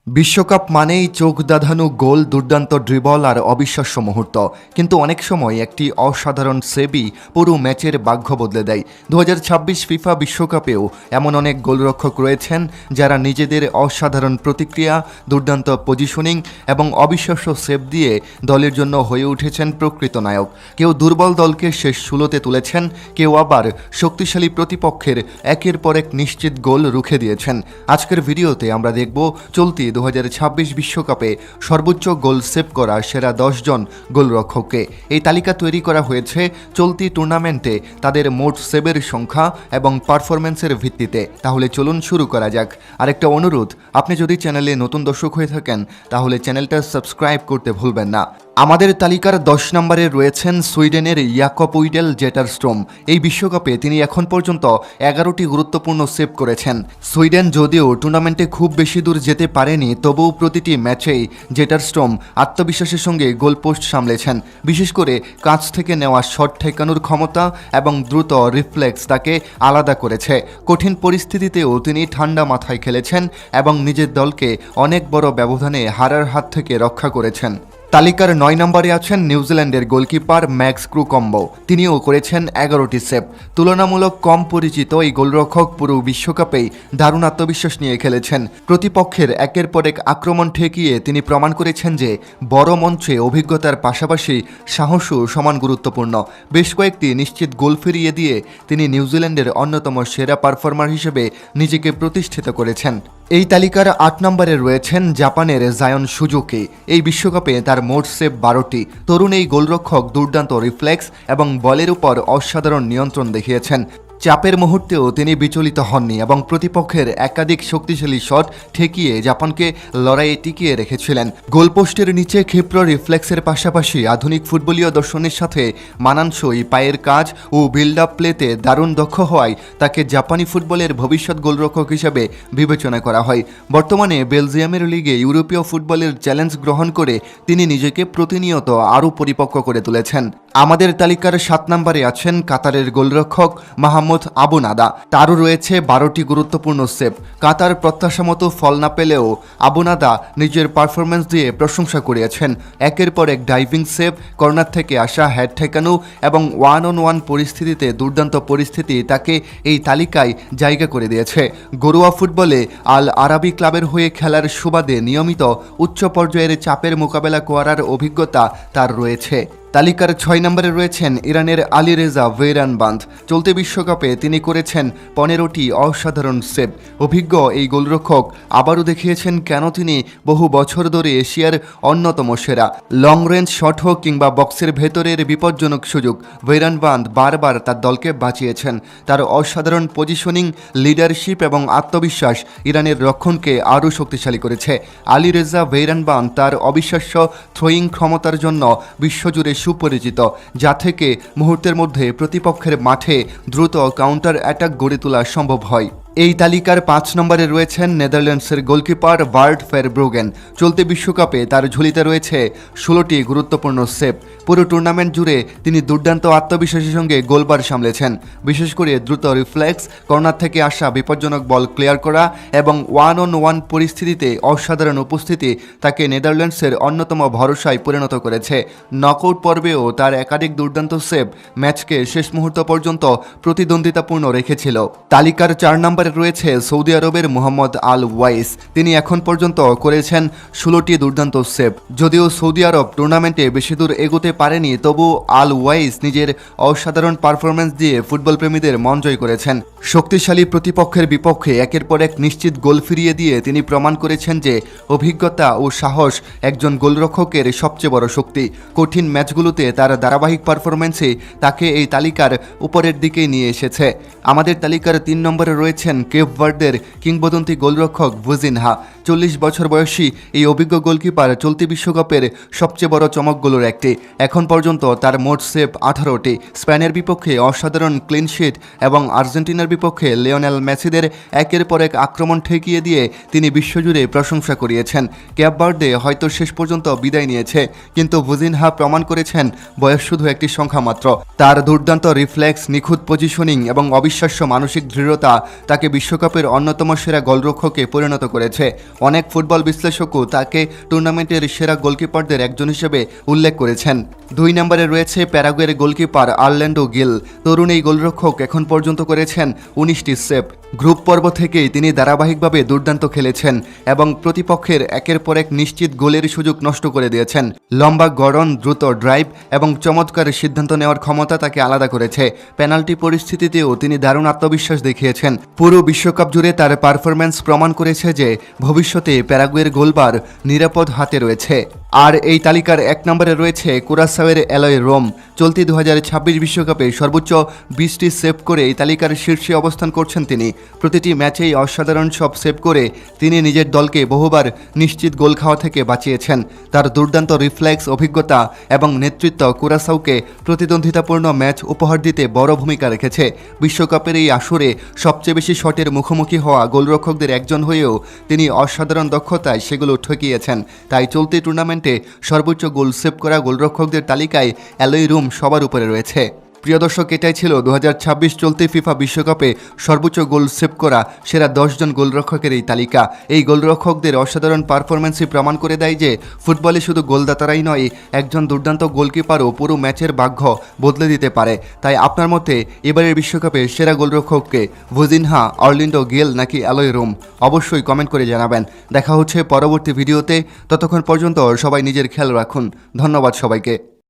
বিশ্বকাপ মানেই চোখ ধাঁধানো গোল, দুর্দান্ত ড্রিবল আর অবিশ্বাস্য মুহূর্ত। কিন্তু অনেক সময় একটি অসাধারণ সেভই পুরো ম্যাচের ভাগ্য বদলে দেয়। 2026 ফিফা বিশ্বকাপেও এমন অনেক গোলরক্ষক রয়েছেন যারা নিজেদের অসাধারণ প্রতিক্রিয়া, দুর্দান্ত পজিশনিং এবং অবিশ্বাস্য সেভ দিয়ে দলের জন্য হয়ে উঠেছেন প্রকৃত নায়ক। কেউ দুর্বল দলকে শেষ ষোলোতে তুলেছেন, কেউ আবার শক্তিশালী প্রতিপক্ষের একের পর এক নিশ্চিত গোল রুখে দিয়েছেন। আজকের ভিডিওতে আমরা দেখব চলতি 2026 বিশ্বকাপে সর্বোচ্চ গোল সেভ করা সেরা 10 জন গোলরক্ষককে। এই তালিকা তৈরি করা হয়েছে চলতি টুর্নামেন্টে তাদের মোট সেভের সংখ্যা এবং পারফরম্যান্সের ভিত্তিতে। তাহলে চলুন শুরু করা যাক। আরেকটা অনুরোধ, আপনি যদি চ্যানেলে নতুন দর্শক হয়ে থাকেন তাহলে চ্যানেলটা সাবস্ক্রাইব করতে ভুলবেন না। আমাদের তালিকার 10 নম্বরে রয়েছেন সুইডেনের ইয়াকব উইডেল জেটারস্ট্রোম। এই বিশ্বকাপে তিনি এখন পর্যন্ত 11টি গুরুত্বপূর্ণ সেভ করেছেন। সুইডেন যদিও টুর্নামেন্টে খুব বেশি দূর যেতে পারেনি, তবুও প্রতিটি ম্যাচেই জেটারস্ট্রোম আত্মবিশ্বাসের সঙ্গে গোলপোস্ট সামলেছেন। বিশেষ করে কাছ থেকে নেওয়া শট ঠেকানোর ক্ষমতা এবং দ্রুত রিফ্লেক্স তাকে আলাদা করেছে। কঠিন পরিস্থিতিতেও তিনি ঠান্ডা মাথায় খেলেছেন এবং নিজের দলকে অনেক বড় ব্যবধানে হারার হাত থেকে রক্ষা করেছেন। তালিকার 9 নম্বরে আছেন নিউজিল্যান্ডের গোলকিপার ম্যাক্স ক্রুকম্বো। তিনিও করেছেন 11টি সেভ। তুলনামূলক কম পরিচিত এই গোলরক্ষক পুরো বিশ্বকাপেই দারুণ আত্মবিশ্বাস নিয়ে খেলেছেন। প্রতিপক্ষের একের পর এক আক্রমণ ঠেকিয়ে তিনি প্রমাণ করেছেন যে বড় মঞ্চে অভিজ্ঞতার পাশাপাশি সাহসও সমান গুরুত্বপূর্ণ। বেশ কয়েকটি নিশ্চিত গোল ফিরিয়ে দিয়ে তিনি নিউজিল্যান্ডের অন্যতম সেরা পারফর্মার হিসেবে নিজেকে প্রতিষ্ঠিত করেছেন। এই তালিকার 8 নম্বরে রয়েছেন জাপানের জায়ন সুজুকি। এই বিশ্বকাপে তার মোট সেভ 12টি। তরুণ এই গোলরক্ষক দুর্দান্ত রিফ্লেক্স এবং বলের উপর অসাধারণ নিয়ন্ত্রণ দেখিয়েছেন। চাপের মুহূর্তেও তিনি বিচলিত হননি এবং প্রতিপক্ষের একাধিক শক্তিশালী শট ঠেকিয়ে জাপানকে লড়াইয়ে টিকিয়ে রেখেছিলেন। গোলপোস্টের নিচে ক্ষিপ্র রিফ্লেক্সের পাশাপাশি আধুনিক ফুটবলীয় দর্শনের সাথে মানানসই পায়ের কাজ ও বিল্ড আপ প্লেতে দারুণ দক্ষ হওয়ায় তাকে জাপানি ফুটবলের ভবিষ্যৎ গোলরক্ষক হিসেবে বিবেচনা করা হয়। বর্তমানে বেলজিয়ামের লিগে ইউরোপীয় ফুটবলের চ্যালেঞ্জ গ্রহণ করে তিনি নিজেকে প্রতিনিয়ত আরও পরিপক্ক করে তুলেছেন। আমাদের তালিকার 7 নম্বরে আছেন কাতারের গোলরক্ষক মাহমুদ আবু নাদা। তারও রয়েছে 12টি গুরুত্বপূর্ণ সেভ। কাতার প্রত্যাশা মতো ফল না পেলেও আবু নাদা নিজের পারফরম্যান্স দিয়ে প্রশংসা করিয়েছেন। একের পর এক ডাইভিং সেভ, কর্নার থেকে আসা হেড ঠেকানো এবং 1-on-1 পরিস্থিতিতে দুর্দান্ত পরিস্থিতি তাকে এই তালিকায় জায়গা করে দিয়েছে। ঘরোয়া ফুটবলে আল আরাবি ক্লাবের হয়ে খেলার সুবাদে নিয়মিত উচ্চ পর্যায়ের চাপের মোকাবেলা করার অভিজ্ঞতা তার রয়েছে। তালিকার 6 নম্বরে রয়েছেন ইরানের আলীরেজা ভেইরানবান্দ। চলতি বিশ্বকাপে তিনি করেছেন 15টি অসাধারণ সেভ। অভিজ্ঞ এই গোলরক্ষক আবারও দেখিয়েছেন কেন তিনি বহু বছর ধরে এশিয়ার অন্যতম সেরা। লং রেঞ্জ শট হোক কিংবা বক্সের ভেতরের বিপজ্জনক সুযোগ, ভেইরানবান্দ বারবার তার দলকে বাঁচিয়েছেন। তার অসাধারণ পজিশনিং, লিডারশিপ এবং আত্মবিশ্বাস ইরানের রক্ষণকে আরও শক্তিশালী করেছে। আলীরেজা ভেইরানবান্দ তার অবিশ্বাস্য থ্রোয়িং ক্ষমতার জন্য বিশ্বজুড়ে সুপরিচিত, যা থেকে মুহূর্তের মধ্যে প্রতিপক্ষের মাঠে দ্রুত কাউন্টার অ্যাটাক গড়ে তোলা সম্ভব হয়। এই তালিকার 5 নম্বরে রয়েছেন নেদারল্যান্ডসের গোলকিপার বার্ট ফেরব্রুগেন। চলতি বিশ্বকাপে তার ঝুলিতে রয়েছে 16টি গুরুত্বপূর্ণ সেভ। পুরো টুর্নামেন্ট জুড়ে তিনি দুর্দান্ত আত্মবিশ্বাসের সঙ্গে গোলবার সামলেছেন। বিশেষ করে দ্রুত রিফ্লেক্স, কর্নার থেকে আসা বিপজ্জনক বল ক্লিয়ার করা এবং 1-on-1 পরিস্থিতিতে অসাধারণ উপস্থিতি তাকে নেদারল্যান্ডসের অন্যতম ভরসায় পরিণত করেছে। নকআউট পর্বেও তার একাধিক দুর্দান্ত সেভ ম্যাচকে শেষ মুহূর্ত পর্যন্ত প্রতিদ্বন্দ্বিতাপূর্ণ রেখেছিল। তালিকার 4 নম্বরে রয়েছে সৌদি আরবের মোহাম্মদ আল ওয়াইস। তিনি এখন পর্যন্ত করেছেন 16টি দুর্দান্ত সেভ। যদিও সৌদি আরব টুর্নামেন্টে বেশি দূর এগোতে পারেনি, তবু আল ওয়াইস নিজের অসাধারণ পারফরম্যান্স দিয়ে ফুটবল প্রেমীদের মন জয় করেছেন। শক্তিশালী প্রতিপক্ষের বিপক্ষে একের পর এক নিশ্চিত গোল ফিরিয়ে দিয়ে তিনি প্রমাণ করেছেন যে অভিজ্ঞতা ও সাহস একজন গোলরক্ষকের সবচেয়ে বড় শক্তি। কঠিন ম্যাচগুলোতে তার ধারাবাহিক পারফরম্যান্সে তাকে এই তালিকার উপরের দিকে নিয়ে এসেছে। আমাদের তালিকার 3 নম্বরে রয়েছেন কেপ ভার্দের কিংবদন্তি গোলরক্ষক ভুজিনহা। 40 বছর বয়সী এই অভিজ্ঞ গোলকিপার চলতি বিশ্বকাপের সবচেয়ে বড় চমকগুলোর একটি। এখন পর্যন্ত তার মোট সেভ 18টি। স্পেনের বিপক্ষে অসাধারণ ক্লিনশিট এবং আর্জেন্টিনার বিপক্ষে লিওনেল মেসিদের একের পর এক আক্রমণ ঠেকিয়ে দিয়ে তিনি বিশ্বজুড়ে প্রশংসা করিয়েছেন। কেপ ভার্দে হয়তো শেষ পর্যন্ত বিদায় নিয়েছে, কিন্তু ভুজিনহা প্রমাণ করেছেন বয়স শুধু একটি সংখ্যা মাত্র। তার দুর্দান্ত রিফ্লেক্স, নিখুঁত পজিশনিং এবং অবিশ্বাস্য মানসিক দৃঢ়তা তাকে তাকে বিশ্বকাপের অন্যতম সেরা গোলরক্ষকে পরিণত করেছে। অনেক ফুটবল বিশ্লেষকও তাকে টুর্নামেন্টের সেরা গোলকিপারদের একজন হিসেবে উল্লেখ করেছেন। 2 নম্বরে রয়েছে প্যারাগুয়ের গোলকিপার আর্ল্যান্ডো গিল। তরুণ এই গোলরক্ষক এখন পর্যন্ত করেছেন 19টি সেভ। গ্রুপ পর্ব থেকেই তিনি ধারাবাহিকভাবে দুর্দান্ত খেলেছেন এবং প্রতিপক্ষের একের পর এক নিশ্চিত গোলের সুযোগ নষ্ট করে দিয়েছেন। লম্বা গড়ন, দ্রুত ড্রাইভ এবং চমৎকার সিদ্ধান্ত নেওয়ার ক্ষমতা তাকে আলাদা করেছে। পেনাল্টি পরিস্থিতিতেও তিনি দারুণ আত্মবিশ্বাস দেখিয়েছেন। পুরো বিশ্বকাপ জুড়ে তার পারফরম্যান্স প্রমাণ করেছে যে ভবিষ্যতে প্যারাগুয়ের গোলবার নিরাপদ হাতে রয়েছে। আর এই তালিকার 1 নম্বরে রয়েছে কুরাসাওয়ের অ্যালয় রোম। চলতি 2026 বিশ্বকাপে সর্বোচ্চ 20টি সেভ করে এই তালিকার শীর্ষে অবস্থান করছেন তিনি। প্রতিটি ম্যাচেই অসাধারণ সব সেভ করে তিনি নিজের দলকে বহুবার নিশ্চিত গোল খাওয়া থেকে বাঁচিয়েছেন। তার দুর্দান্ত রিফ্লেক্স, অভিজ্ঞতা এবং নেতৃত্ব কুরাসাওকে প্রতিদ্বন্দ্বিতাপূর্ণ ম্যাচ উপহার দিতে বড় ভূমিকা রেখেছে। বিশ্বকাপের এই আসরে সবচেয়ে বেশি শটের মুখোমুখি হওয়া গোলরক্ষকদের একজন হয়েও তিনি অসাধারণ দক্ষতায় সেগুলো ঠকিয়েছেন। তাই চলতি টুর্নামেন্টে সর্বোচ্চ গোল সেভ করা গোলরক্ষকদের তালিকায় অ্যালয় রুম সবার উপরে রয়েছে। প্রিয় দর্শক, এটাই ছিল 2026 চলতি ফিফা বিশ্বকাপে সর্বোচ্চ গোল সেভ করা সেরা 10 জন গোলরক্ষকের এই তালিকা। এই গোলরক্ষকদের অসাধারণ পারফরম্যান্সই প্রমাণ করে দেয় যে ফুটবলে শুধু গোলদাতারাই নয়, একজন দুর্দান্ত গোলকিপারও পুরো ম্যাচের ভাগ্য বদলে দিতে পারে। তাই আপনার মতে এবারের বিশ্বকাপে সেরা গোলরক্ষককে ভুজিনহা, অর্লিন্ডো গিল নাকি অ্যালয় রুম? অবশ্যই কমেন্ট করে জানাবেন। দেখা হচ্ছে পরবর্তী ভিডিওতে। ততক্ষণ পর্যন্ত সবাই নিজের খেয়াল রাখুন। ধন্যবাদ সবাইকে।